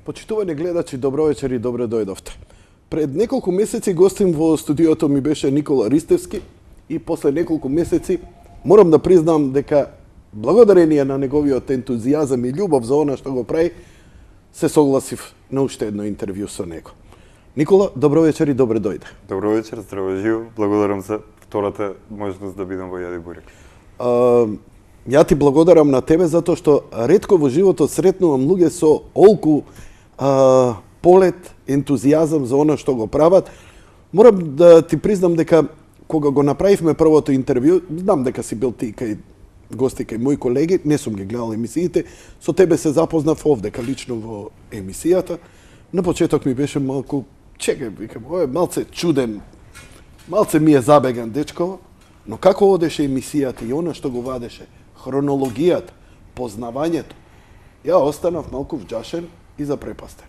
Почитувани гледачи, добро вечер и добре дојдовте. Пред неколку месеци гостин во студиото ми беше Никола Ристевски и после неколку месеци морам да признам дека благодарение на неговиот ентузијазам и љубов за она што го прави, се согласив на уште едно интервју со него. Никола, добро вечер и добре дојде. Добро вечер, здраво живо. Благодарам за втората можност да бидам во Јади Бурек. Ја ти благодарам на тебе затоа што ретко во животот сретнувам луѓе со олку полет, ентузијазам за она што го прават. Морам да ти признам дека кога го направивме првото интервју, знам дека си бил ти кај гости кај мои колеги, не сум ги гледал емисиите, со тебе се запознав овдека лично во емисијата. На почеток ми беше малку, чекај, викам, ој малце чуден, малце ми е забеган дечко, но како одеше емисијата и она што го вадеше, хронологијата, познавањето, ја останав малку вџашен и запрепастен.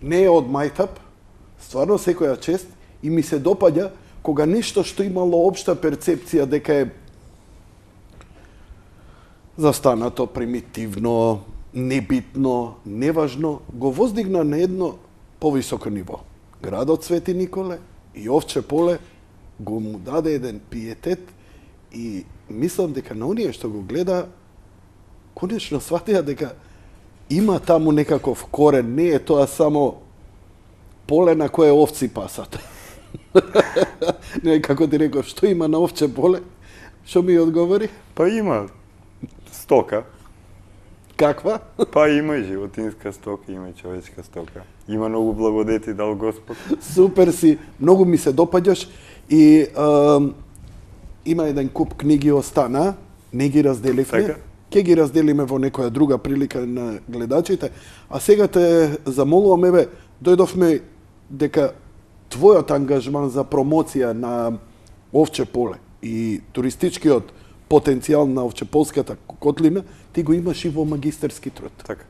Не е од мајтап, стварно секоја чест и ми се допаѓа кога нешто што имало општа перцепција дека е застанато, примитивно, небитно, неважно, го воздигна на едно повисоко ниво. Градот Свети Николе и Овче поле го му даде еден пиетет и мислам дека на оние што го гледа конечно сватија дека има таму некаков корен, не е тоа само поле на кое овци пасат. Не, како ти реков, што има на Овче поле? Што ми одговори? Па има стока. Каква? Па има и животинска стока, има и човечка стока. Има многу благодети дал Господ. Супер си, многу ми се допаѓаш и има еден куп книги остана, не ги разделивме. Така? Ќе ги разделиме во некоја друга прилика на гледачите. А сега те замолувам, еве, дојдовме дека твојот ангажман за промоција на Овче поле и туристичкиот потенцијал на Овчеполската котлина, ти го имаш и во магистерски труд. Така.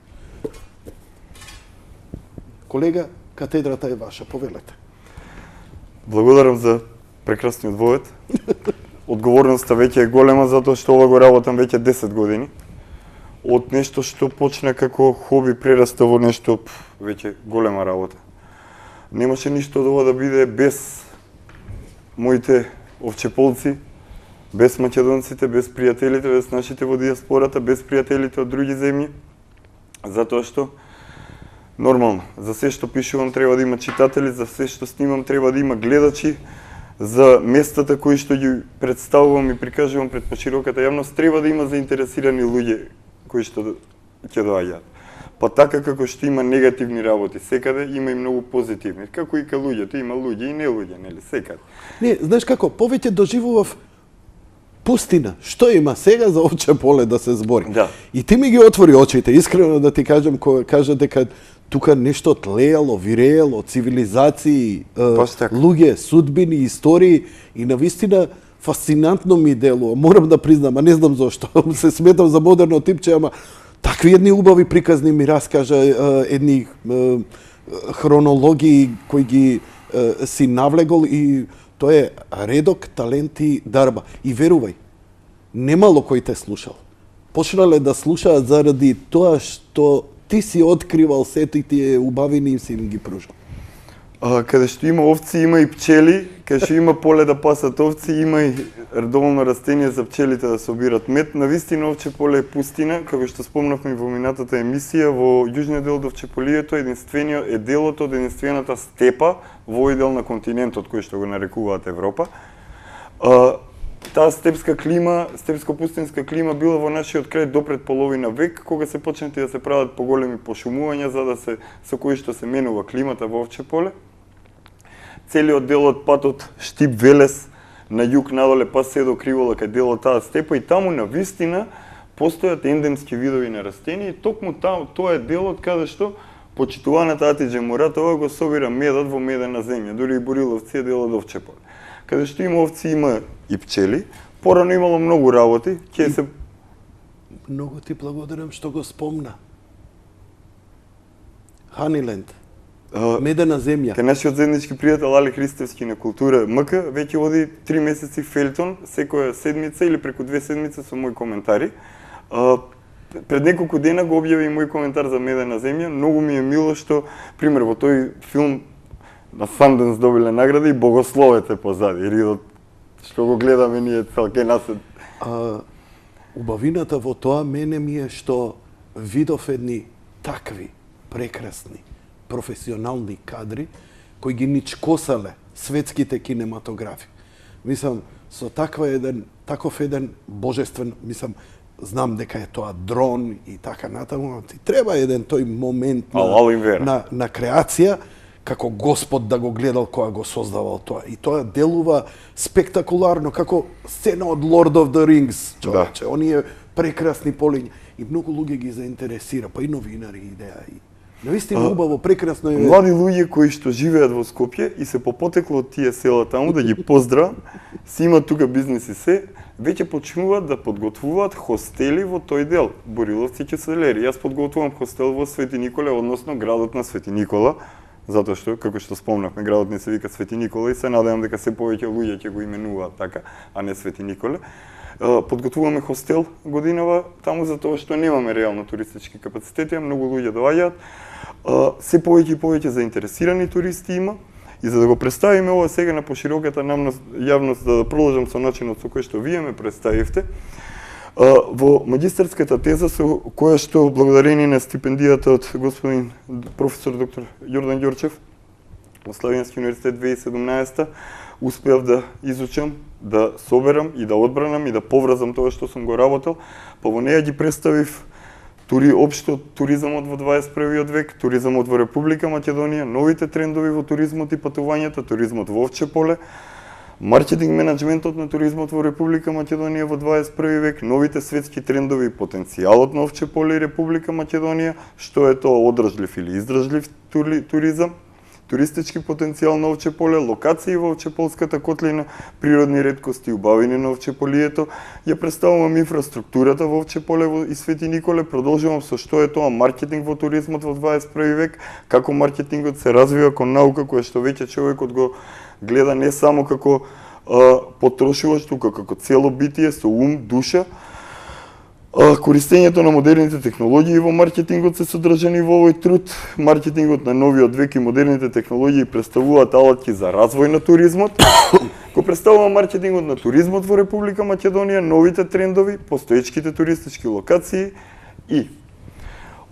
Колега, катедрата е ваша, повелете. Благодарам за прекрасниот вовет. Одговорноста веќе е голема затоа што ова го работам веќе 10 години. Од нешто што почна како хоби прераста во нешто веќе голема работа. Немаше ништо од ова да биде без моите овчеполци, без македонците, без пријателите, без нашите во диаспората, без пријателите од други земји, затоа што нормално, за се што пишувам треба да има читатели, за се што снимам треба да има гледачи, за местата кои што ги представувам и прикажувам пред пошироката јавност треба да има заинтересирани луѓе кои што ќе доаѓаат. Па така како што има негативни работи секаде, има и многу позитивни. Како и кај луѓето, има луѓе и не луѓе, нели, секаде. Не, знаеш како, повеќе доживував пустина. Што има сега за Овче поле да се збори? Да. И ти ми ги отвори очите, искрено да ти кажам, кога кажа дека тука нешто тлеело, виреело, цивилизации, луѓе, судбини, истории и навистина фасцинантно ми делува. Морам да признам, а не знам зошто. Се сметам за модерно типче, ама такви едни убави приказни ми раскажа, едни хронологии кои ги си навлегол и тоа е редок, талент и дарба. И верувај, немало кој те слушал. Почнале да слушаат заради тоа што ти си откривал сите тие убавини и си им ги пружал. Каде што има овци, има и пчели, каде што има поле да пасат овци, има и редовно растение за пчелите да собират мед. Навистина Овче поле е пустина, како што спомнавме во минатата емисија, во јужниот дел од Овчеполието е делот од единствената степа во овој дел на континентот кој што го нарекуваат Европа. Таа степско-пустинска клима била во нашиот крај до пред половина век, кога се почнати да се прават поголеми пошумувања за да се со кои што се менува климата во Овче поле. Целиот дел од патот Штип-Велес на југ надоле па се до Кривола кај делот таа степа и таму на вистина постојат ендемски видови на растенија и токму тоа е делот каде што почитуваната Атиџе Муратова го собира медот во медена земја, дури и Буриловци е дел од Овче поле. Каде што има овци, има и пчели. Порано имало многу работи. Многу ти благодарам што го спомна. Ханиленд. Медена земја. Кај нашиот заеднички пријател Али Христевски на Култура МК веќе води 3 месеци фелтон, секоја седмица или преку 2 седмици со мои коментари. пред неколку дена го објави мој коментар за Медена земја. Многу ми е мило што, пример, во тој филм на Санденс добиле награда и богословете позади. Ридот што го гледаме ние цел ке нас. Убавината во тоа мене ми е што видов едни такви прекрасни професионални кадри кои ги ничкосале светските кинематографи. Мислам, со таков еден божествен, мислам, знам дека е тоа дрон и така натаму, ти треба еден тој момент на креација, како Господ да го гледал кога го создавал тоа. И тоа делува спектакуларно, како сцена од Lord of the Rings, човече. Оние прекрасни полиња. И многу луѓе ги заинтересира, па и новинари идеја. Навистина убаво, прекрасно е. Млади луѓе кои што живеат во Скопје и се по потекло од тие села таму, да ги поздравам, си имаат тука бизнес и се, веќе почнуваат да подготвуваат хостели во тој дел. Бориловци ќе селери. Јас подготвувам хостел во Свети Николе, односно градот на Свети Никола, затоа што, како што спомнавме, градот не се вика Свети Никола и се надевам дека се повеќе луѓе ќе го именуваат така, а не Свети Николе. Подготвуваме хостел годинава таму затоа што немаме реално туристички капацитети, а многу луѓе доаѓаат. Се повеќе и повеќе заинтересирани туристи има и за да го представиме ова сега на пошироката јавност, да продолжам со начинот со кој што вие ме представивте, во магистарската теза со која што благодарение на стипендијата од господин професор доктор Јордан Ѓорчев во Славенски универзитет 2017 успеав да изучам, да соберам и да одбранам и да поврзам тоа што сум го работел, па во неја ги представив општо туризмот во 21 век, туризмот во Република Македонија, новите трендови во туризмот и патувањата, туризмот во Овче поле, маркетинг менеджментот на туризмот во Република Македонија во 21 век, новите светски трендови и потенцијалот на Овче поле и Република Македонија, што е тоа одржлив или издржлив туризам, туристички потенцијал на Овче поле, локации во Овчеполската котлина, природни реткости, убавини на Овчеполието. Ја представувам инфраструктурата во Овче поле и Свети Николе, продолжувам со што е тоа маркетинг во туризмот во 21 век, како маркетингот се развива кон наука која што веќе човекот го гледа не само како потрошувач, туку како цело битие со ум, душа. Користењето на модерните технологии во маркетингот се содржани во овој труд. Маркетингот на новиот век и модерните технологии представуваат алатки за развој на туризмот. Го представува маркетингот на туризмот во Република Македонија, новите трендови, постоечките туристички локации и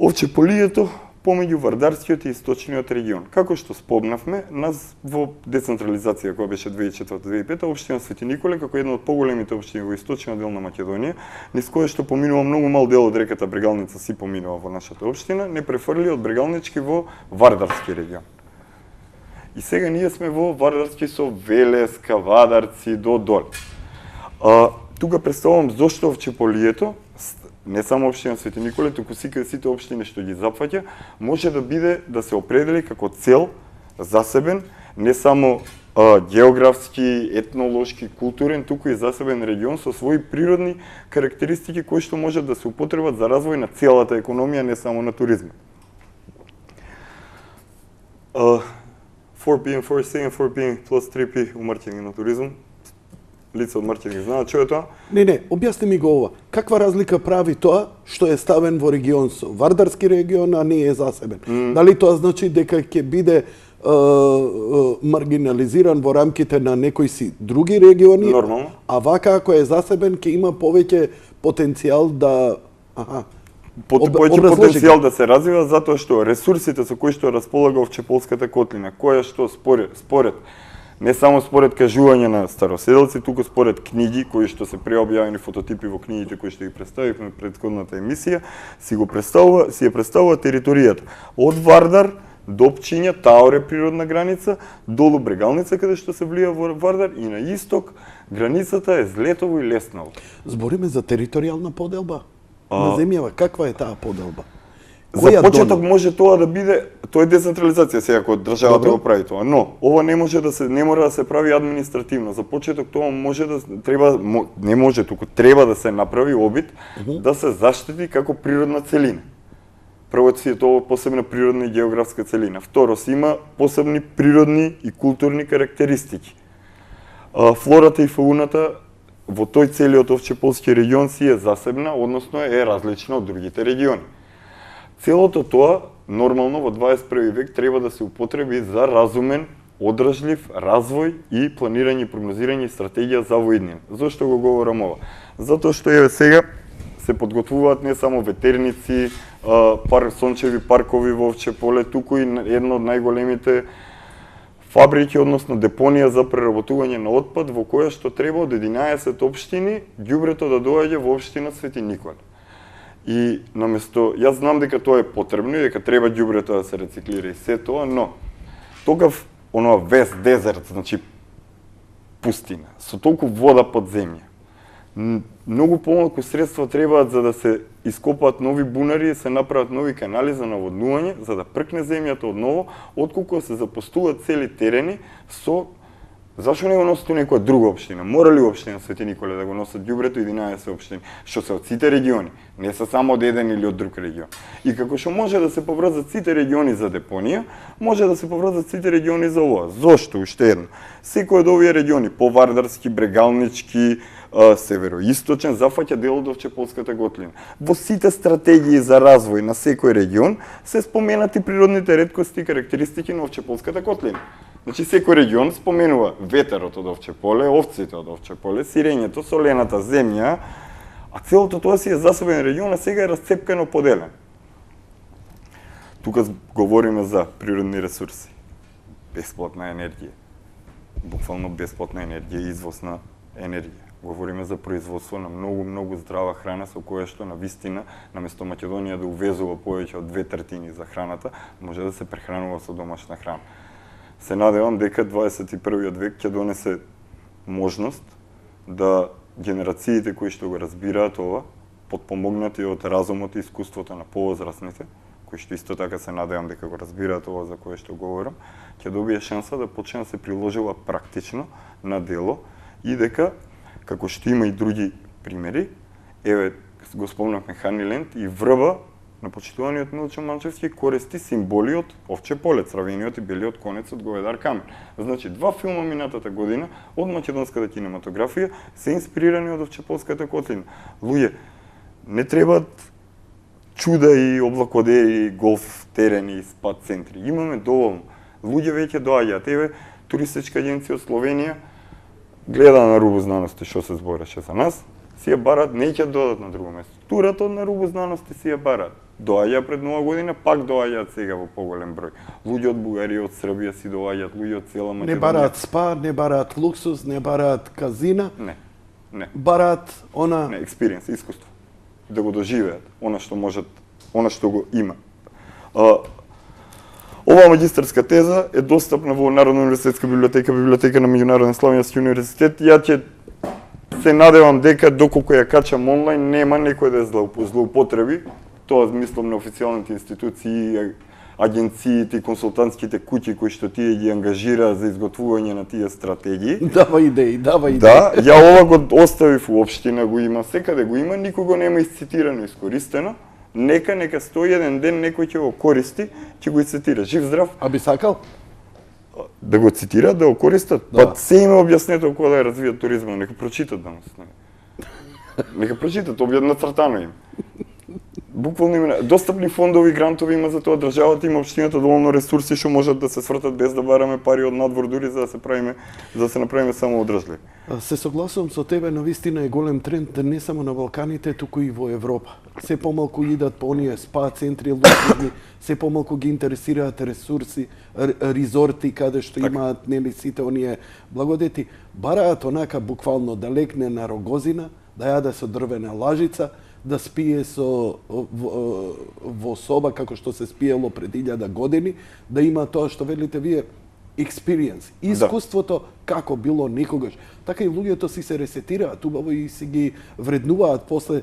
Овчеполието помеѓу Вардарскиот и Источниот регион. Како што спомнавме, нас во децентрализација која беше 2004-2005, општина Свети Николе, како една од поголемите општини во источниот дел на Македонија, низ која што поминува многу мал дел од реката Брегалница си поминува во нашата општина, не префрли од Брегалнички во Вардарски регион. И сега ние сме во Вардарски со Велеска, Вадарци до доле. Тука представувам зошто Овчеполието, не само општина Свети Николе, туку сите општини што ги запфаќа, може да биде да се определи како цел засебен, не само географски, етнолошки, културен, туку и засебен регион со своји природни карактеристики кои што можат да се употребат за развој на целата економија, не само на туризмот. 4P and 4C and 4P plus 3P у маркетинг на туризм. Лица од маркетинг знаат што е тоа? Не, објасни ми го ова. Каква разлика прави тоа што е ставен во регион со Вардарски регион, а не е засебен? Дали тоа значи дека ќе биде маргинализиран во рамките на некои си други региони? Нормално. А вака ако е засебен ќе има повеќе потенцијал да повеќе потенцијал да се развива затоа што ресурсите со кои што располага Овчеполската котлина, која што според не само според кажување на староседелци, туку според книги кои што се преобјавени фототипи во книгите кои што ги представивме предходната емисија, си ја представува територијата од Вардар до Пчиња, Таоре природна граница, долу Брегалница каде што се влија во Вардар и на исток границата е Злетово и Лесново. Збориме за територијална поделба на земјава. Каква е таа поделба? За почеток може тоа да биде, тоа е децентрализација сега кога државата го прави тоа, но ова не мора да се прави административно. За почеток тоа треба да се направи обид да се заштити како природна целина. Прво си е тоа посебна природна и географска целина. Второ, си има посебни природни и културни карактеристики. Флората и фауната во тој целиот овчеполски регион си е засебна, односно е различна од другите региони. Целото тоа, нормално во 21 век, треба да се употреби за разумен, одржлив развој и планирање, прогнозирање и стратегија за во иднина. Зошто го говорам ова? Затоа што еве сега се подготвуваат не само ветерници, сончеви паркови во Овче поле, туку и едно од најголемите фабрики, односно депонија за преработување на отпад, во која што треба од 11 општини ѓубрето да доаѓа во општина Свети Никола. И наместо, јас знам дека тоа е потребно и дека треба ѓубрето да се рециклира и се тоа, но тогав онова вест дезерт, значи пустина, со толку вода под земја. Многу помалку средства требаат за да се ископаат нови бунари и се направат нови канали за наводнување, за да пркне земјата одново, отколку се запустуваат цели терени со... Зашо не го носат у некоја друга општина? Мора ли општина Свети Николе да го носат ѓубрето 11 општини, што се од сите региони, не се само од еден или од друг регион. И како што може да се поврзат сите региони за депонија, може да се поврзат сите региони за ова. Зошто? Уште едно. Секој од овие региони, Повардарски, Брегалнички, североисточен, зафаќа дел од Овчеполската котлина. Во сите стратегии за развој на секој регион се споменати природните реткости и карактеристики на Овчеполската котлина. Значи секој регион споменува ветерот од Овче поле, овците од Овче поле, сирењето, солената земја, а целото тоа си е засебен регион, а сега е расцепкано поделен. Тука говориме за природни ресурси, бесплатна енергија, буквално бесплатна енергија, извоз на енергија. Говориме за производство на многу здрава храна со која што на вистина, наместо Македонија да увезува повеќе од 2/3 за храната, може да се прехранува со домашна храна. Се надевам дека 21 век ќе донесе можност да генерациите кои што го разбираат ова, потпомогнати од разумот и искуството на повозрасните, кои што исто така се надевам дека го разбираат ова за кое што говорам, ќе добие шанса да почне да се приложува практично на дело и дека, како што има и други примери, еве го спомнавме Ханиленд и Врба, на почитуваниот Милчо Манчевски користи символи од Овче поле, црвениот и белиот конец од Говедар камен. Значи, два филма минатата година од македонската кинематографија се инспирирани од Овчеполската котлина. Луѓе, не требаат чуда и облакодери, голф терени и спа центри. Имаме доволно. Луѓе веќе доаѓаат. Еве, туристичка агенција од Словенија гледа на рубу знаности што се збореше за нас, си ја барат, не ќе додат на друго место. Турата на рубу знаности си ја барат. Доаѓа пред нова година, пак доаѓаат сега во поголем број. Луѓе од Бугарија, од Србија си доаѓаат, луѓе од цела Македонија. Не бараат спа, не бараат луксус, не бараат казина. Не. Бараат она... Не, експириенс, искуство. Да го доживеат, она што можат, она што го има. Оваа магистарска теза е достапна во Народна универзитетска библиотека, библиотека на Меѓународен Славјански универзитет. Ја ќе се надевам дека доколку ја качам онлайн, нема некој да злоупотреби. Тоа мислам на официјалните институции, агенциите и консултантските куќи кои што тие ги ангажира за изготвување на тие стратегии. Дава идеи. Да, ја ова го оставив уопштина, го има, секаде го има, никого нема исцитирано, искористено. Нека стои еден ден некој ќе го користи, ќе го цитира. Жив здрав. А би сакал? Да го цитираат, да го користат. Да. Па се има објаснето кога да развијат туризма, нека прочитат данас. Нека прочитат, нацртано им. Буквално има достапни фондови, грантови има за тоа, државата има, општината доволно ресурси што можат да се свртат без да бараме пари од надвор дури за да се направиме само одржливи. Се согласувам со тебе, навистина е голем тренд не само на Балканите, туку и во Европа. Се помалку идат по оние спа центри, луксузни, се помалку ги интересираат ресурси, резорти каде што имаат нели сите оние благодети. Бараат онака буквално да лекне на Рогозина, да јаде со дрвена лажица, да спие во соба како што се спиело пред 1000 години, да има тоа што велите вие experience, искуството како било никогаш. Така и луѓето си се ресетираат, убаво и си ги вреднуваат после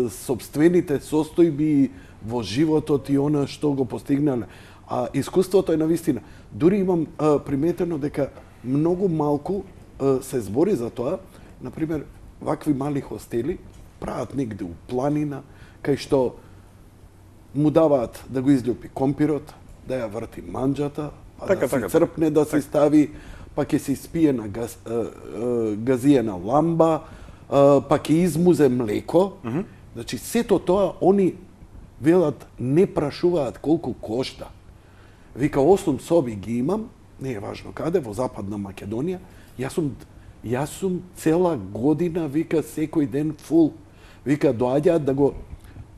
собствените состојби во животот и она што го постигнале. А искуството е навистина. Дури имам приметено дека многу малку се збори за тоа, например, вакви мали хостели прават негде у планина, кај што му даваат да го изљупи компирот, да ја врти манџата, па да се црпне, да се стави, па ќе се испиена газиена ламба, па ќе измузе млеко. Значи, сето тоа, они велат, не прашуваат колку кошта. Вика, 8 соби ги имам, не е важно каде, во Западна Македонија. Јас сум цела година, вика, секој ден фул. Вика, доаѓаат да го...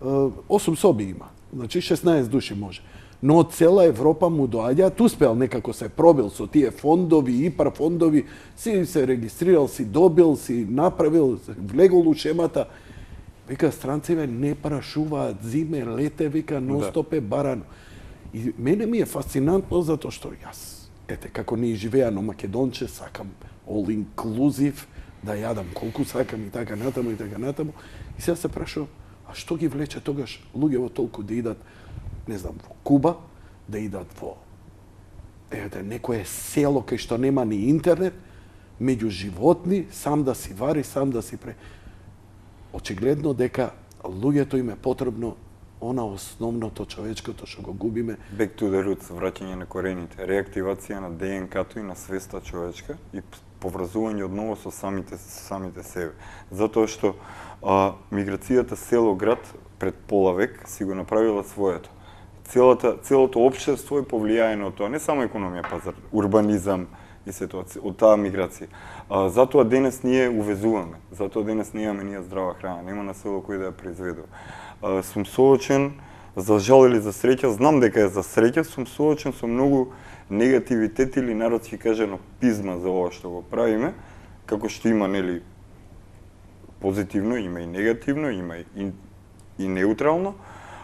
8 соби има, значи 16 души може. Но од цела Европа му доаѓаат, успеал некако се пробил со тие фондови, ИПАР фондови, си се регистрирал, си добил, си направил, влегол у шемата. Вика, странциве не прашуваат, зиме, лете, вика, нон-стоп е барано. И мене ми е фасцинантно затоа што јас, како не живеано македонче, сакам all inclusive, да јадам колку сакам и така натаму и така натаму. И сега се прашувам, а што ги влече тогаш луѓето толку да идат, не знам, во Куба, да идат во некое село кај што нема ни интернет, меѓу животни, сам да си вари, сам да си Очигледно дека луѓето им е потребно она основното човечкото што го губиме. Back to the roots, враќање на корените, реактивација на ДНК-то и на свеста човечка и поврзување одново со самите себе. Затоа што миграцијата село-град пред пола век си го направила своето. Целото општество е повлијаено од тоа, не само економија, пазар, урбанизам и ситуација, од таа миграција. Затоа денес ние увезуваме, затоа денес не имаме ние здрава храна, нема на село кој да ја произведува. Сум соочен, за жал или за среќа, знам дека е за среќа, сум соочен со многу негативитет или народски кажано пизма за ова што го правиме, како што има, нели, позитивно, има и негативно, има и неутрално.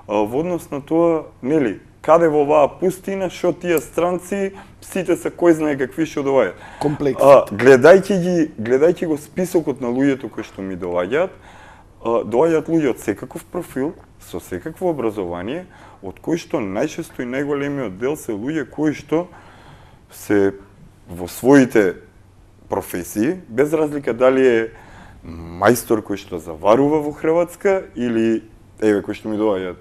Во однос на тоа, нели, каде во оваа пустина, што тие странци, сите се кој знае какви што доаѓаат. Комплексот. Гледајќи го списокот на луѓето кои што ми доаѓаат луѓе од секаков профил, со секакво образование, од кои што најчесто и најголемиот дел се луѓе кои што се во своите професии, без разлика дали е мајстор кој што заварува во Хрватска или кој што ми доаѓаат.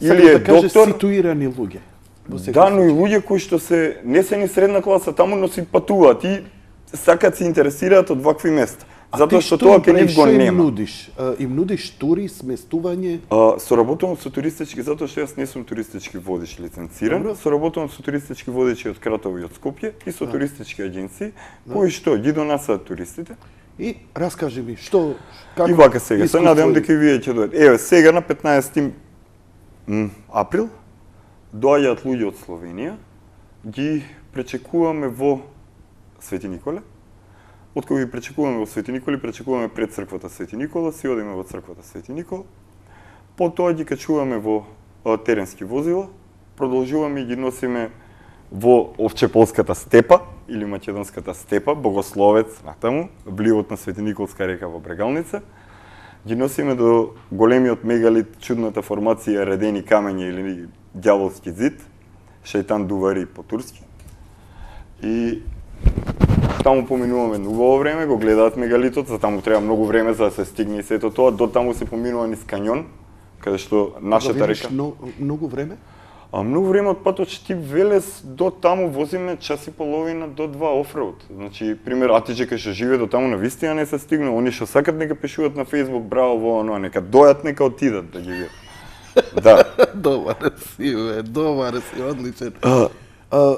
Или е доктор, ситуирани луѓе. Да, но и луѓе кои што се не се ни средна класа таму, но си патуваат и сакаат се интересираат од вакви места. Затоа што тоа кај нив го нема. Им нудиш тури, сместување? Соработувам со туристички, затоа што јас не сум туристички водич лиценциран. Соработувам со туристички водичи од Кратово и од Скопје и со туристички агенции, кои што ги донасаат туристите. И раскажи ми, што... И вака сега, се надевам дека и вие ќе дојдете. Сега на 15 април доаѓаат луѓе од Словенија, ги пречекуваме во Свети Николе. Откога ги пречекуваме во Свети Николе, пречекуваме пред црквата Свети Никола, си одиме во црквата Свети Никола. Потоа ги качуваме во теренски возила, продолжуваме и ги носиме во Овчеполската степа или Македонската степа, Богословец, натаму, вливот на Свети Николска река во Брегалница. Ги носиме до големиот мегалит, чудната формација редени камења или ѓаволски зид, Шејтан Дувари по турски. И таму поминуваме убаво време, го гледаат мегалитот, за таму треба многу време за да се стигне и сето тоа, до таму се поминува низ кањон, каде што нашата река. Многу време? Многу време од патот што ти Велес до таму возиме час и половина до 2 офроуд. Значи, пример, Атиџе кај што живее до таму навистина не се стигна, они што сакат нека пишуваат на Facebook, браво во оно, нека дојат, нека отидат да ги видат. Да. Добар си, одличен.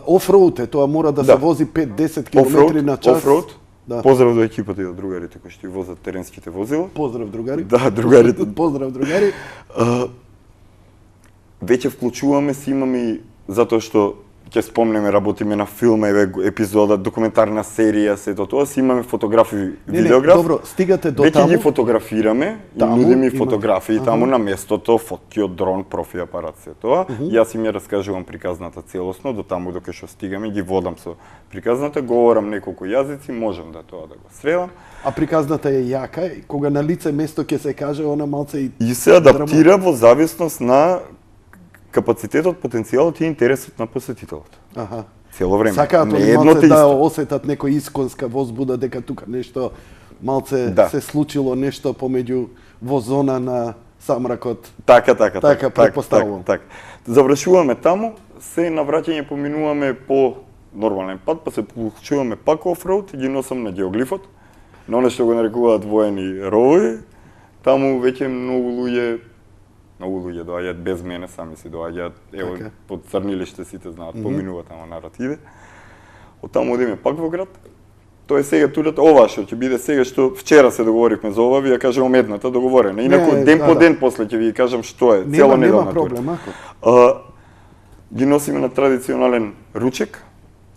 Офроуд е, тоа мора да се вози 5-10 км на час. Офроуд. Поздрав до екипата и до другарите кои што ги возат теренските возила. Поздрав другари. Да, другарите. Поздрав другари. Веќе вклучуваме си, имаме и затоа што ќе спомнеме, работиме на филм, епизода, документарна серија, сето тоа, си имаме фотографи, видеограф. Добро, стигате до таму. Веќе ги фотографираме, и нудиме и фотографии таму на местото, фотки од дрон, профи апарат, се тоа. Јас им ја раскажувам приказната целосно, до таму дока што стигаме, ги водам со приказната, говорам неколку јазици, можам да тоа да го средам. А приказната е јака, кога на лице место ќе се каже, она малце и се адаптира во зависност на капацитетот, потенцијалот и интересот на посетителот. Аха. Цело време. Сакаат не малце да осетат некоја исконска возбуда дека тука нешто малце се случило, нешто помеѓу во зона на самракот. Така, предпоставувам. Така. Завршуваме таму, се на враќање поминуваме по нормален пат, па се получуваме пак офроуд и ги носам на геоглифот, на оно што го нарекуваат воени ровови. Таму веќе многу луѓе доаѓаат без мене, сами си доаѓаат, ево, Така. под Црнилиште сите знаат, поминуваат, ама народ иде. Од таму одиме пак во град. Тоа е сега турата, ова што ќе биде сега, што вчера се договоривме за ова, ви ја кажам едната договорена. Инаку Не, ден по да. ден после ќе ви кажам што е, цела Нема неделна тура. проблем, ако. Ги носиме на традиционален ручек.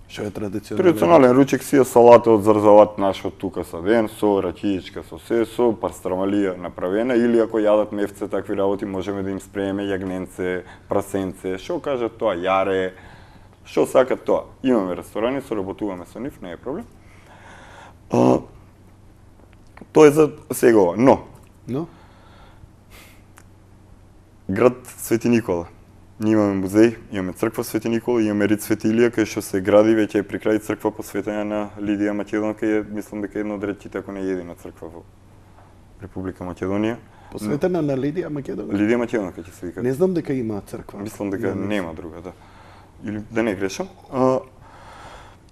Што е традиционално? Традиционален ручек си е салата од зарзават наш од тука саден, со ракијичка, со се, со парстрамалија направена, или ако јадат мевце, такви работи, можеме да им спрееме јагненце, прасенце, што кажат тоа, јаре, што сакат тоа. Имаме ресторани, соработуваме со нив, не е проблем. Тоа е за сега ова, но Но? град Свети Никола. Ние имаме музеј, имаме црква Свети Никола, имаме рид Свети Илија, кај што се гради веќе е при крај црква посветена на Лидија Македонка и мислам дека една од ретките, ако не е едина црква во Република Македонија. Посветена на Лидија Македонка? Лидија Македонка ќе се вика. Не знам дека има црква. Мислам дека нема друга, да. Или да не грешам.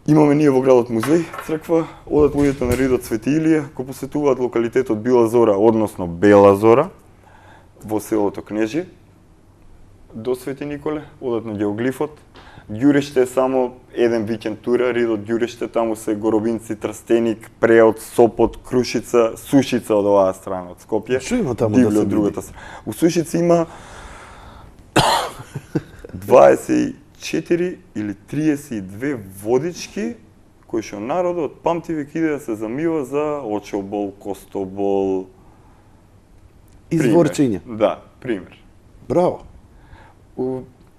Имаме ние во градот музеј, црква, одат луѓето на ридот Свети Илија, кои посетуваат локалитетот Била Зора, односно Бела Зора, во селото Кнежи, до Свети Николе, одат на геоглифот. Ѓуриште е само еден викенд тура, ридот Ѓуриште, таму се Горобинци, Трстеник, Преот, Сопот, Крушица, Сушица од оваа страна, од Скопје. Што има таму Дивле да се од другата страна. У Сушица има 24 или 32 водички кои што народот памти веќе иде да се замива за очобол, костобол. Изворчиња. Да, пример. Браво.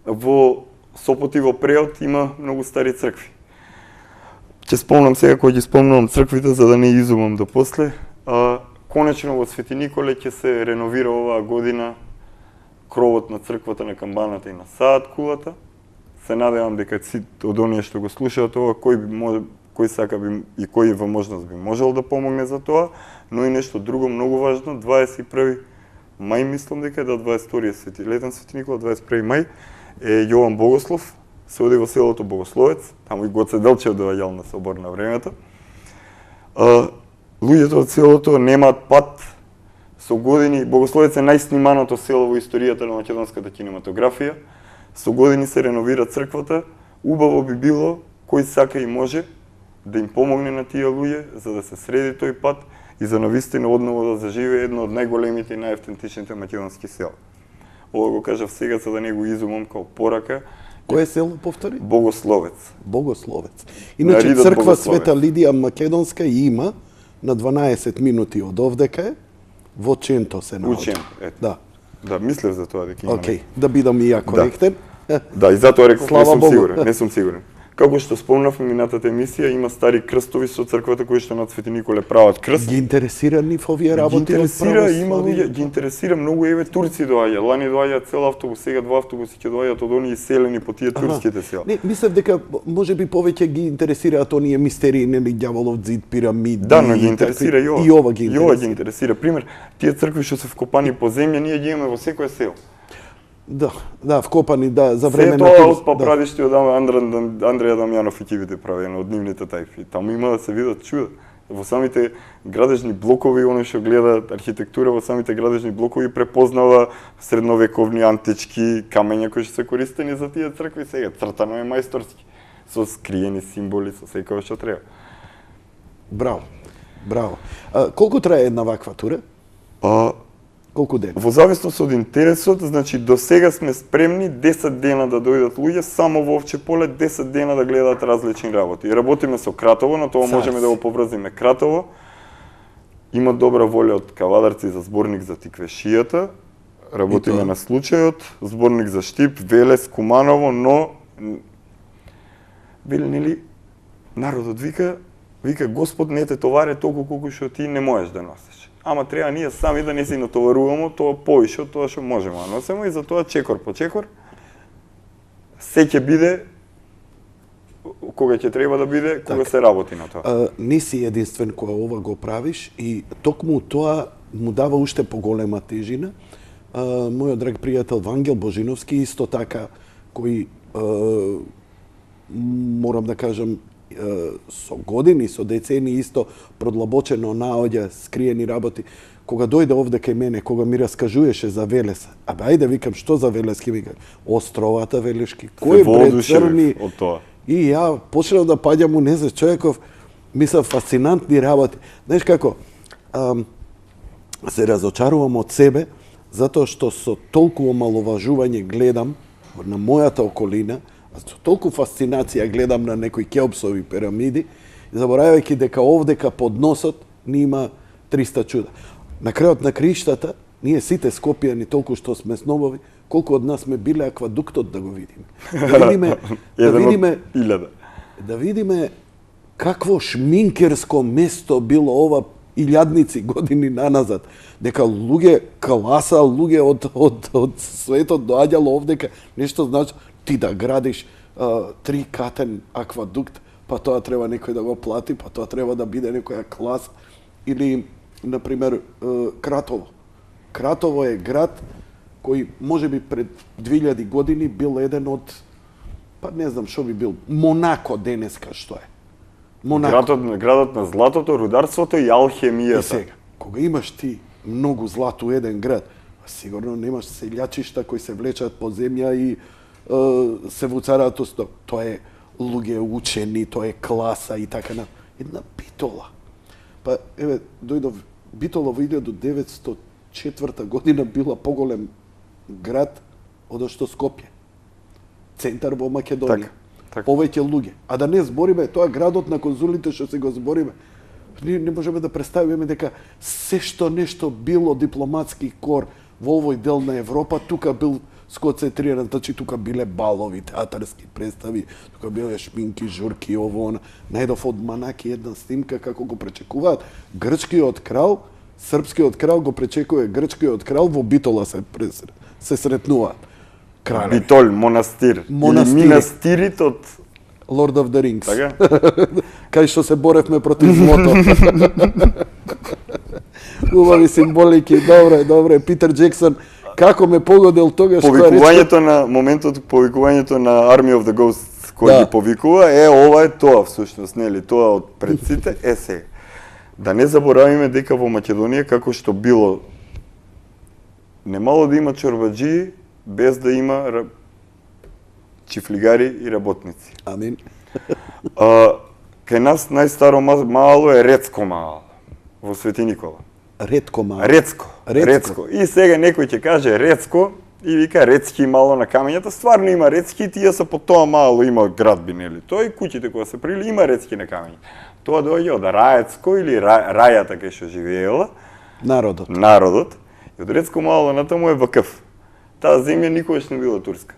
Во Сопот и во Преот има многу стари цркви. Ќе спомнам сега, кога ги спомнувам црквите, за да не изумам до после. Конечно во Свети Николе ќе се реновира оваа година кровот на црквата на камбаната и на саат кулата. Се надевам дека сите од оние што го слушаат ова, кој сака би и кој во можност би можел да помогне за тоа, но и нешто друго многу важно, 21 мај мислам дека е 22 летен Свети Никола, 21 мај е Јован Богослов, се оди во селото Богословец, таму и Гоце Делчев доаѓал на собор на времето. Луѓето од селото немаат пат. Со години Богословец е најсниманото село во историјата на македонската кинематографија. Со години се реновира црквата. Убаво би било кој сака и може да им помогне на тие луѓе за да се среди тој пат и за навистина одново да заживее едно од најголемите и најавтентичните македонски села. Ова го кажав сега за да не го изумам као порака. Кое село повтори? Богословец. Богословец. Иначе ридот црква Богословец. Света Лидија Македонска има на 12 минути од овдека е, во Ченто се наоѓа. Учен, ето. Да. Да, мислев за тоа дека има. Океј, да бидам и ја коректен. Да, и затоа реков Слава не сум Богу. сигурен, не сум сигурен. Како што спомнав во минатата емисија, има стари крстови со црквата кои што над Свети Николе прават крст. Ги интересира ни во овие Ги работи? од интересира, има православие? луѓе, ги интересира многу, еве турци доаѓаат, лани доаѓаат цел автобус, сега 2 автобуси ќе доаѓаат од оние селени по тие турските села. Не, мислев дека може би повеќе ги интересираат оние мистерии, нели, ѓаволов зид, пирамиди. Да, но ги и интересира такви- и ова. И ова ги И ова ги интересира. интересира. Пример, тие цркви што се вкопани по земја, ние ги имаме во секое село. Да, вкопани, да, за време Се на тоа турци, од папрадишти од Андреја Дамјанов екипите правено, од нивните тајфи. Таму има да се видат чуда. Во самите градежни блокови, оно што гледа архитектура, во самите градежни блокови препознава средновековни антички камења кои што се користени за тие цркви сега. Цртано е мајсторски, со скриени символи, со секој што треба. Браво, браво. Колку трае една ваква тура? Колку дена? Во зависност од интересот, значи до сега сме спремни 10 дена да дојдат луѓе само во Овче поле, 10 дена да гледаат различни работи. Работиме со Кратово, на тоа можеме да го поврзиме Кратово. Има добра волја од кавадарци за зборник за тиквешијата. Работиме на случајот, зборник за Штип, Велес, Куманово, но вели нели народот вика Господ не те товаре толку колку што ти не можеш да носиш. Ама треба ние сами да не си натоваруваме тоа повише од тоа што можеме да носиме и затоа чекор по чекор се ќе биде кога ќе треба да биде, кога се работи на тоа. Не си единствен кога ова го правиш и токму тоа му дава уште поголема тежина. Мојот драг пријател Вангел Божиновски исто така кој moram da kažem, со години, со децени исто продлабочено наоѓа скриени работи. Кога дојде овде кај мене, кога ми раскажуваше за Велес, ајде викам што за Велес, ке викам островата Велешки, кој бре црни од тоа. И ја почнав да паѓам у неза човеков, мисля фасцинантни работи. Знаеш како, се разочарувам од себе, затоа што со толку омаловажување гледам на мојата околина, со толку фасцинација гледам на некои Кеопсови пирамиди, заборавајќи дека овдека под носот ни има 300 чуда. На крајот на криштата, ние сите скопјани толку што сме сновови, колку од нас сме биле аквадуктот да го видиме. Да видиме какво шминкерско место било ова илјадници години наназад, дека луѓе класа, луѓе од светот доаѓало овдека, нешто значи ти да градиш трикатен аквадукт, па тоа треба некој да го плати, па тоа треба да биде некоја класа. Или, например, Кратово. Кратово е град кој можеби пред 2000 години бил еден од, па не знам што би бил, Монако денеска што е. Монако. Градот на златото, рударството и алхемијата. И сега, кога имаш ти многу злато у еден град, сигурно немаш селјачишта кои се влечат по земја и се вуцараат усто. Тоа е луѓе учени, тоа е класа и така на една Битола. Па еве дојдов Битола во 1904 година била поголем град од што Скопје. Центар во Македонија. Так. Повеќе луѓе. А да не збориме тоа градот на конзулите што се го збориме. Ние не можеме да представиме дека се што нешто било дипломатски кор во овој дел на Европа, тука бил сконцентриран, значи тука биле балови, театарски представи, тука биле шминки, журки, ово, она. Најдов од Манаки една снимка како го пречекуваат грчкиот крал, српскиот крал го пречекува грчкиот крал, во Битола се сретнуваат. Кралеви. Битол, монастир. Или минастирит од Lord of the Rings. Така? Кај што се боревме против злото. Убави символики, добре. Питер Джексон, како ме погодил тогаш повикувањето на моментот, повикувањето на Army of the Ghosts кој ги повикува, ова е тоа всушност, нели, тоа од пред сите, сега. Да не заборавиме дека во Македонија како што било немало да има чорбаџии без да има чифлигари и работници. Амин. Кај нас најстаро мало е Рецко мало во Свети Никола. Ретко мало. Рецко. И сега некој ќе каже Рецко и вика Рецки мало на камењата. Стварно има Рецки и тие се по тоа мало има градби, нели? Тоа и куќите кои се прили има Рецки на камења. Тоа доаѓа од Раецко или рајата кај што живеела народот. И од Рецко мало натаму е Вакъф. Таа земја никогаш не била турска.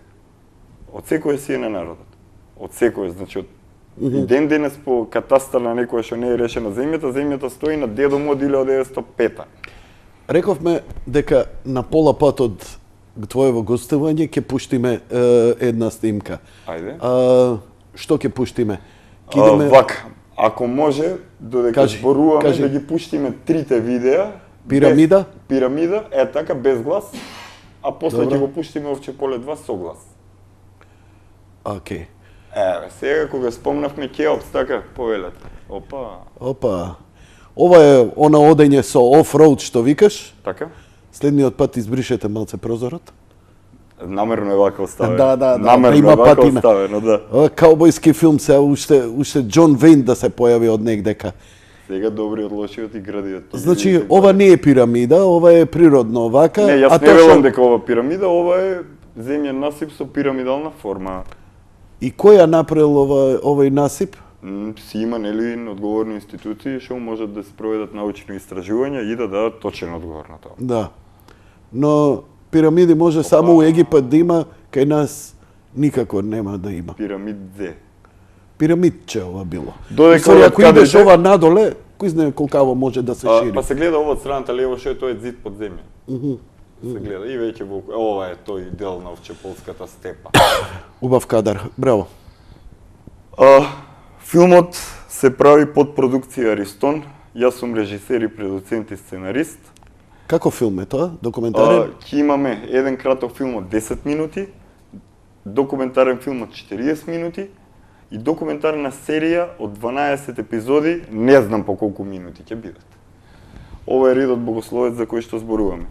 Од секој си е на народот. Од секој, значи од и ден денес по катастар на некоја што не е решена земјата стои на Дедо Мод 1905-та. Рековме дека на пола пат од твоево гостување ќе пуштиме една снимка. Ајде. Што ќе пуштиме? Вака, ако може, додека зборуваме да ги пуштиме трите видеа. Пирамида? Пирамида, така, без глас, а после ќе го пуштиме Овче поле 2 со глас. Океј. Сега кога спомнавме Кеопс, така, повелете. Опа. Ова е она одење со оф-роуд што викаш. Така. Следниот пат избришете малце прозорот. Намерно е вака оставено. Да. Намерно е вака оставено, да. Каубојски филм се уште Џон Вейн да се појави од негдека. Сега добриот, лошиот и градиот. Значи, ова не е пирамида, ова е природно вака. Не, јас не велам дека ова пирамида, ова е земјен насип со пирамидална форма. И кој ја направил овој насип? Си има, нели, одговорни институции што можат да се проведат научни истражувања и да дадат точен одговор на тоа. Да. Но пирамиди може само у Египет да има, кај нас никако нема да има. Пирамидзе. Пирамидче ова било. Додека ако идеш ова надоле, кој знае колкаво може да се шири. Па се гледа ова од страната лево што е тоа е зид под земја. Се гледа и веќе ова е тој дел на Овчеполската степа. Убав кадар, браво. Филмот се прави под продукција Аристон. Јас сум режисер и продуцент и сценарист. Како филм е тоа? Документарен? Ќе имаме еден краток филм од 10 минути, документарен филм од 40 минути и документарна серија од 12 епизоди, не знам по колку минути ќе бидат. Ова е Ридот Богословец за кој што зборуваме.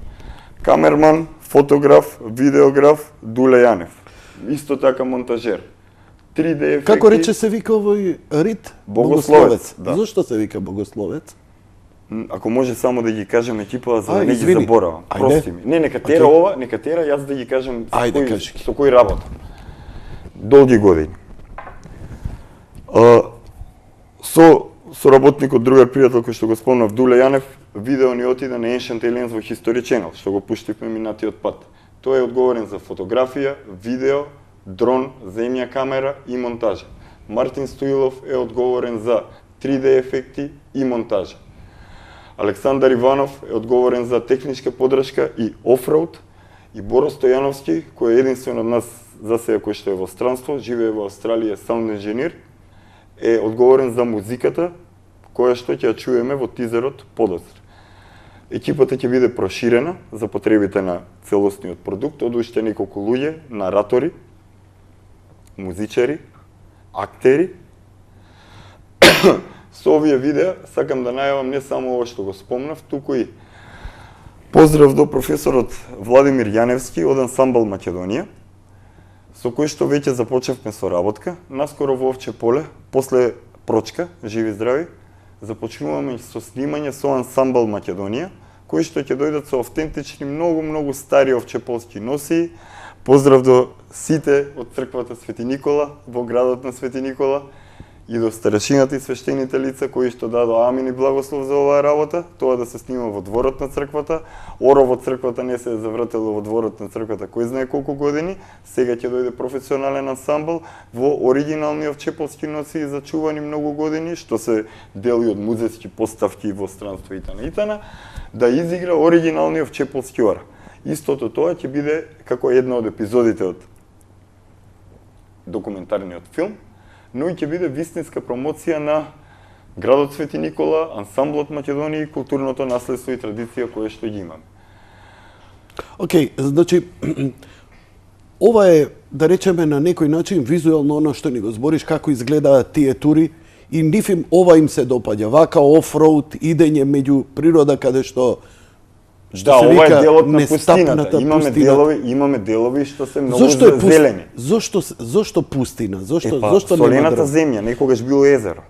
Камерман, фотограф, видеограф, Дуле Јанев. Исто така монтажер. 3D ефекти. Како рече се вика овој Рид? Богословец, да. Зошто се вика Богословец? Ако може само да ги кажем екипа за да не ги извини. заборавам. Ајде. Прости ми. Не, нека тера ова, нека тера јас да ги кажем Ајде, кажи. со кој работам. Долги години. Со работникот, другар пријател кој што го спомнав, Дуле Јанев, видео ни отиде на Ancient Aliens во History Channel, што го пуштивме минатиот пат. Тој е одговорен за фотографија, видео, дрон, земја камера и монтажа. Мартин Стоилов е одговорен за 3D ефекти и монтажа. Александар Иванов е одговорен за техничка подршка и офроуд, и Боро Стојановски, кој е единствен од нас за сега кој што е во странство, живее во Австралија, саунд инженер, е одговорен за музиката која што ќе ја чуеме во тизерот подоцна. Екипата ќе биде проширена за потребите на целосниот продукт од уште неколку луѓе, наратори, музичари, актери. Со овие видеа сакам да најавам не само ова што го спомнав, туку и поздрав до професорот Владимир Јаневски од ансамбл Македонија, со кој што веќе започнавме соработка. Наскоро во Овче поле, после Прочка, живи здрави, започнуваме со снимање со ансамбл Македонија, кои што ќе дојдат со автентични, многу стари овчеполски носи. Поздрав до сите од црквата Свети Никола, во градот на Свети Никола, и до старешината и свештените лица кои што дадоа амин и благослов за оваа работа, тоа да се снима во дворот на црквата. Оро во црквата не се е завртело во дворот на црквата кој знае колку години, сега ќе дојде професионален ансамбл во оригинални овчеполски носи зачувани многу години, што се дели од музејски поставки во странство итана, да изигра оригинални овчеполски ора. Истото тоа ќе биде како една од епизодите од документарниот филм, но и ќе биде вистинска промоција на градот Свети Никола, ансамблот Македонија и културното наследство и традиција кое што ги имаме. Океј, значи, ова е, да речеме, на некој начин визуелно оно што ни го збориш, како изгледаат тие тури, и нив им ова им се допаѓа, вака офроуд, идење меѓу природа каде што Да, се ова вика е делот на нестапната пустината. Имаме делови што се многу зелени. Зошто пустина? Зошто нема солената дрво? земја, некогаш било езеро.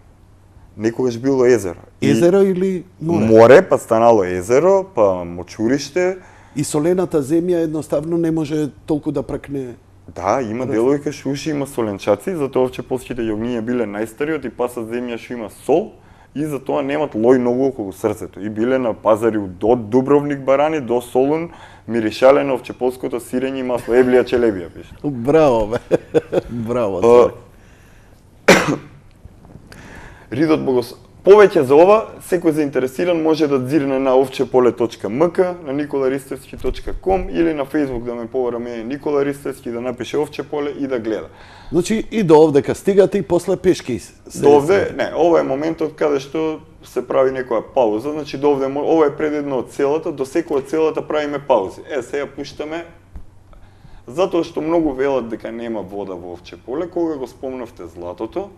Некогаш било езеро. Езеро или море? Море, па станало езеро, па мочурище. И солената земја едноставно не може толку да пракне. Да, има делови кај што уши има соленчаци, затоа овчеполските јогниња биле најстари и пасат земја што има сол, и затоа немат лој многу околу срцето. И биле на пазари од Дубровник барани до Солун, миришале на овчеполското сирење и масло, еблија челебија пише. Браво, бе. Браво. Ридот Повеќе за ова, секој заинтересиран може да дзирне на ovčepole.mk, на nikolaristovski.com или на Facebook да ме повара мене Никола Ристевски, да напише Овче поле и да гледа. Значи и до овдека стигате и после пешки До овде, не, ова е моментот каде што се прави некоја пауза, значи до овде, ова е пред едно од целата, до секоја од целата правиме паузи. сега пуштаме, затоа што многу велат дека нема вода во Овче поле, кога го спомнавте златото.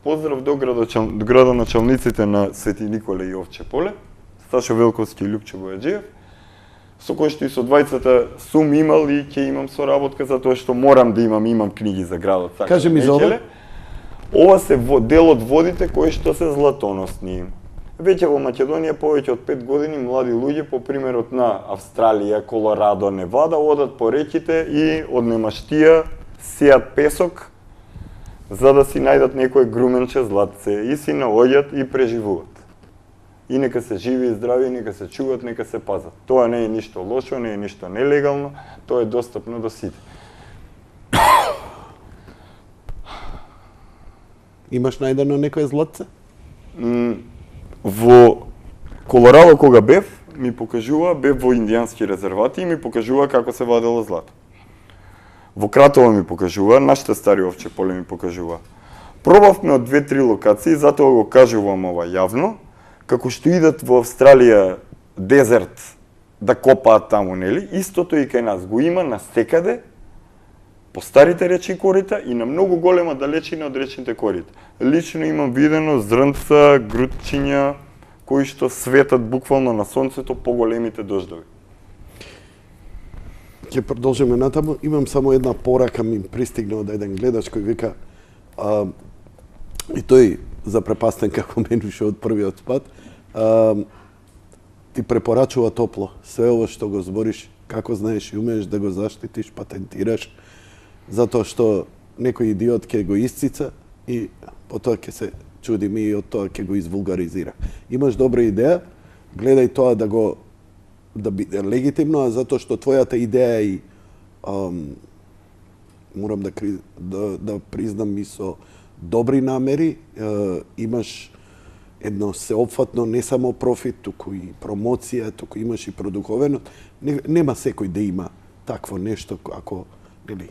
Поздрав до градоначалниците на Свети Николе и Овче поле, Сташо Велковски и Лјупче Бојаджиев, со кој што и со двајцата сум имал и ќе имам соработка, затоа што морам да имам книги за градот. Кажи ми за ова. Ова се дел од водите кои што се златоносни. Веќе во Македонија повеќе од 5 години млади луѓе, по примерот на Австралија, Колорадо, Невада, одат по реките и од немаштија сеат песок, за да си најдат некој груменче златце и си наоѓат и преживуваат. И нека се живи и здрави, нека се чуват, нека се пазат. Тоа не е ништо лошо, не е ништо нелегално, тоа е достапно до сите. Имаш најдено некој златце? Во Колорадо кога бев, ми покажува, бев во индијански резервати и ми покажува како се вадело злато. Во Кратово ми покажува, нашите стари Овче поле ми покажува. Пробавме од 2-3 локации, затоа го кажувам ова јавно, како што идат во Австралија дезерт да копаат таму, нели? Истото и кај нас го има на секаде, по старите речни корита и на многу голема далечина од речните корита. Лично имам видено зрнца, грудчиња, кои што светат буквално на сонцето поголемите дождови. Ќе продолжиме натаму. Имам само една порака, ми пристигна од еден гледач кој вика и тој запрепастен како мен уште од првиот пат, ти препорачува топло. Све ова што го збориш, како знаеш и умееш да го заштитиш, патентираш, затоа што некој идиот ќе го исцица и потоа ќе се чуди ми и од тоа ќе го извулгаризира. Имаш добра идеја, гледај тоа да биде легитимно, а затоа што твојата идеја и морам да признам и со добри намери, имаш едно сеопфатно не само профит, туку и промоција, туку имаш и продуковено. Нема секој да има такво нешто ако нели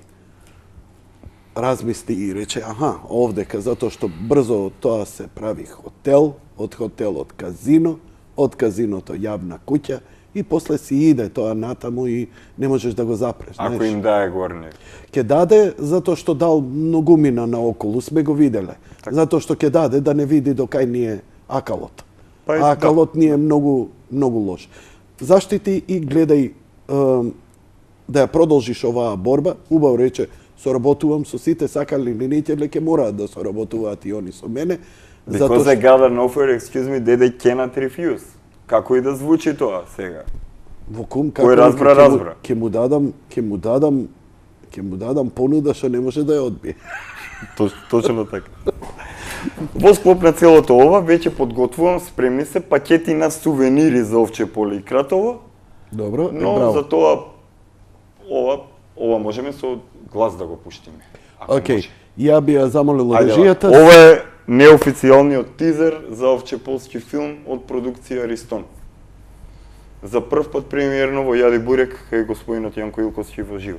размисли и рече овдека затоа што брзо тоа се прави хотел, од хотелот казино, од казиното јавна куќа и после си иде тоа натаму и не можеш да го запреш. Ако им дае горне. Ќе даде затоа што дал многумина наоколу, сме го виделе. Так. Затоа што ќе даде да не види до кај ни е акалот. Акалот ни е многу лош. Заштити и гледај да ја продолжиш оваа борба. Убаво рече, соработувам со сите, сакали или не, ќе мораат да соработуваат и они со мене. Because I got an offer, excuse me, they cannot refuse. Како и да звучи тоа сега? Вокум, кој разбра. Ќе му дадам понуда што не може да ја одбие. Точно така. Во склоп на целото ова, веќе подготвувам, спремни се пакети на сувенири за Овче поле и Кратово. Добро, но браво. За тоа ова можеме со глас да го пуштиме. Океј, ја би ја замолил режијата. Ова е неофицијалниот тизер за овчеполски филм од продукција Ристон. За прв пат премиерно во Јади Бурек кај господинот Јанко Илковски во живо.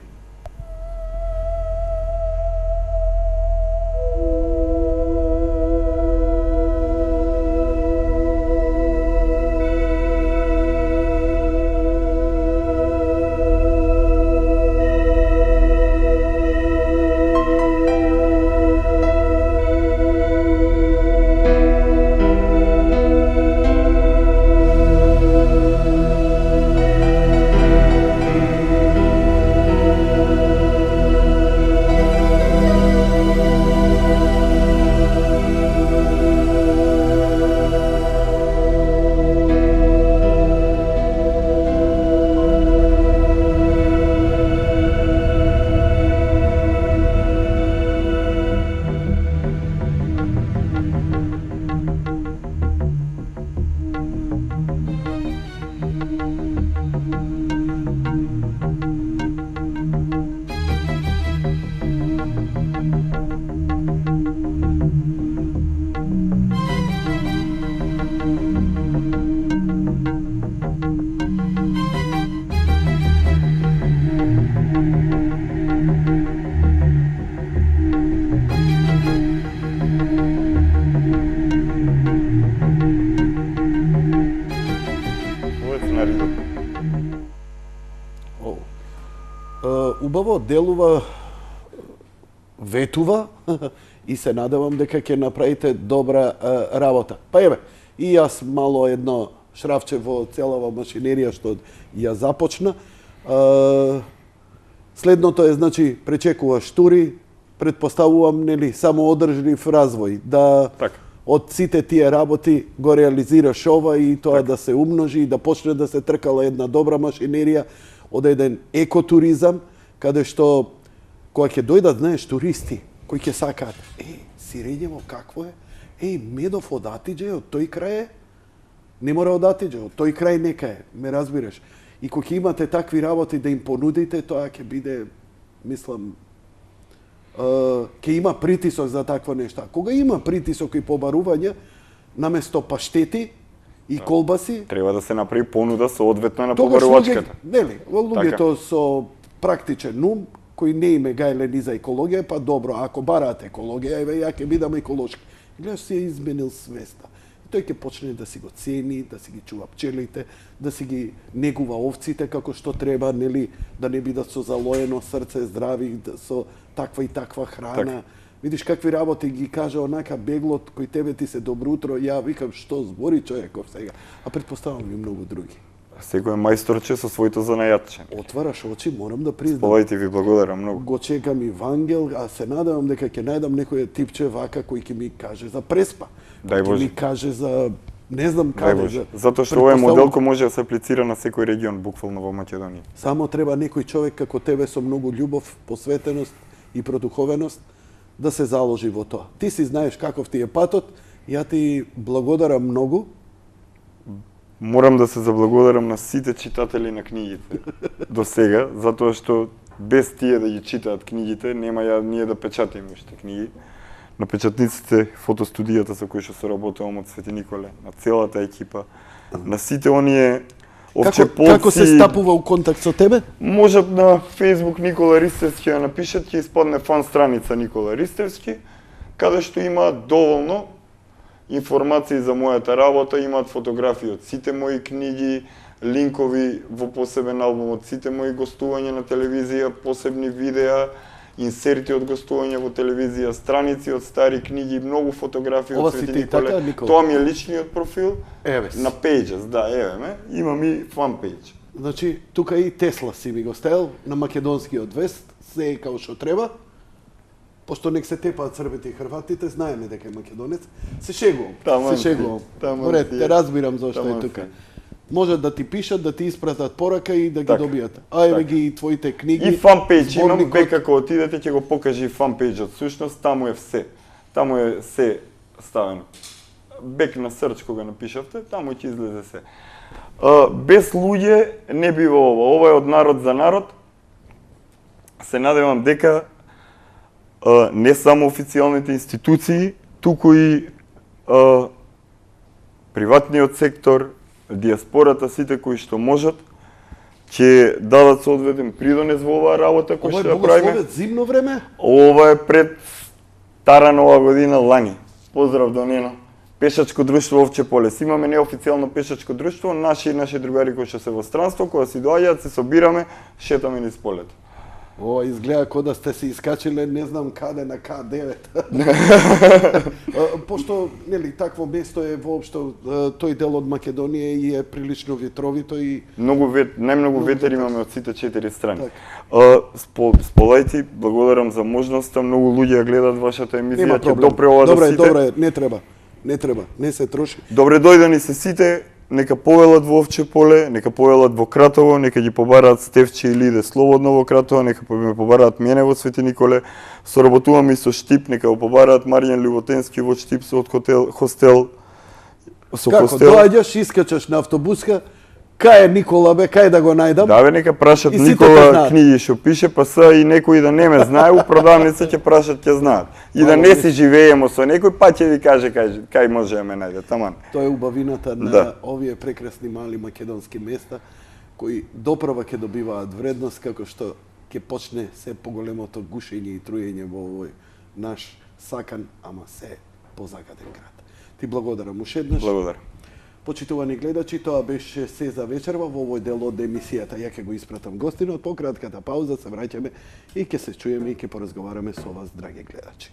Убаво делува, ветува и се надевам дека ќе направите добра работа. Па еве, и јас мало едно шрафче во целава машинерија што ја започна. Следното е, значи, пречекуваш тури, предпоставувам, нели, само одржлив развој, да од сите тие работи го реализираш ова и тоа да се умножи и да почне да се тркала една добра машинерија од еден екотуризам, каде што кога ќе дојдат, знаеш, туристи кои ќе сакаат, Сирењево какво е? Медов од Атиџе, од тој крај е? Не мора од Атиџе, од тој крај нека е, ме разбираш. И кога ќе имате такви работи да им понудите, тоа ќе биде, мислам, ќе има притисок за такво нешто. Кога има притисок и побарување, наместо паштети и колбаси, треба да се направи понуда соодветно на побарувачката. Нели, луѓето со практичен ум, кои не име гајле ни за екологија, па добро, ако бараат екологија, еве ја ќе бидам еколошки. Гледаш, си ја изменил свеста. тој ќе почне да си го цени, да си ги чува пчелите, да си ги негува овците како што треба, нели, да не бидат со залоено срце, здрави, со таква и таква храна. Видиш какви работи ги кажа онака беглот кој тебе ти се добро утро, ја викам што збори човеков сега, а претпоставам и многу други. Секој мајсторче со своето занајатче. Отвараш очи, морам да признам. Сполајте, ви благодарам многу. Го чекам и Вангел, а се надевам дека ќе најдам некој типче вака кој ќе ми каже за Преспа. Дај Ќе Боже. ми каже за не знам Дај каде. Боже. Затоа што овој модел кој може да се аплицира на секој регион, буквално во Македонија. Само треба некој човек како тебе со многу љубов, посветеност и продуховеност да се заложи во тоа. Ти си знаеш каков ти е патот, ја ти благодарам многу. Морам да се заблагодарам на сите читатели на книгите до сега, затоа што без тие да ги читаат книгите, нема ја ние да печатиме уште книги. На печатниците, фотостудијата со кој што соработувам од Свети Николе, на целата екипа, на сите оние овчеполци. Како се стапува у контакт со тебе? Може на Facebook Никола Ристевски да напишат, ќе испадне фан страница Никола Ристевски, каде што има доволно информации за мојата работа, имаат фотографии од сите мои книги, линкови во посебен албум од сите мои гостувања на телевизија, посебни видеа, инсерти од гостување во телевизија, страници од стари книги, многу фотографии Ова од си Свети ти така, Николе. Никола? Тоа ми е личниот профил. Еве си. На Pages, да, еве ме. Имам и фан пејдж. Значи, тука и Тесла си ми го ставил на македонскиот вест, се е као што треба. Пошто нек се тепаат србите и хрватите, знаеме дека е македонец. Се шегувам, Таман се си, шегувам. таман Поред, си. те разбирам зошто Таман е тука. си. Можат да ти пишат, да ти испратат порака и да ги Така, добијат. А еве така. ги и твоите книги. И фан пејдж имам, зборникот. бе како отидете ќе го покаже и фан пејджот. Сушност таму е все. Таму е се ставено. Бек на срч кога напишавте, таму ќе излезе се. Без луѓе не бива ова. Ова е од народ за народ. Се надевам дека не само официјалните институции, туку и приватниот сектор, диаспората, сите кои што можат, ќе дадат соодветен придонес во оваа работа која Ова е што ја правиме. богословец зимно време? Ова е пред Стара нова година лани. Поздрав до нено. Пешачко друштво Овче Полес. Имаме неофицијално пешачко друштво, наши другари кои што се во странство, кога си доаѓаат, се собираме, шетаме низ полето. Ова изгледа како да сте се искачиле не знам каде на К9. Пошто нели такво место е воопшто тој дел од Македонија и е прилично ветровито и Најмногу ветер имаме од сите 4 страни. Така. Сполајте, благодарам за можноста, многу луѓе ја гледат вашата емисија, нема ќе проблем. допре ова до Добре, сите. добре, не треба, не се троши. Добре дојдени се сите, нека повелат во Овче Поле, нека повелат во Кратово, нека ги побараат Стевче и Лиде слободно во Кратово, нека ме побараат мене во Свети Николе, соработувам и со Штип, нека го побараат Маријан Љуботенски во Штип со хостел, со Како хостел. доаѓаш, искачаш на автобуска, кај е Никола бе, кај да го најдам? Да бе, нека прашат И сите те Никола знаат. книги што пише, па са и некои да не ме знае, у продавница ќе прашат, ќе знаат. И да не си живееме со некој, па ќе ви каже кај може да ме најде, таман. Тоа е убавината на Да. овие прекрасни мали македонски места кои доправа ќе добиваат вредност како што ќе почне се поголемото гушење и труење во овој наш сакан, ама се позагаден град. Ти благодарам уште еднаш. Благодарам. Почитувани гледачи, тоа беше се за вечерва во овој дел од емисијата. Ја ќе го испратам гостинот, по кратката пауза се враќаме и ќе се чуеме и ќе поразговараме со вас, драги гледачи.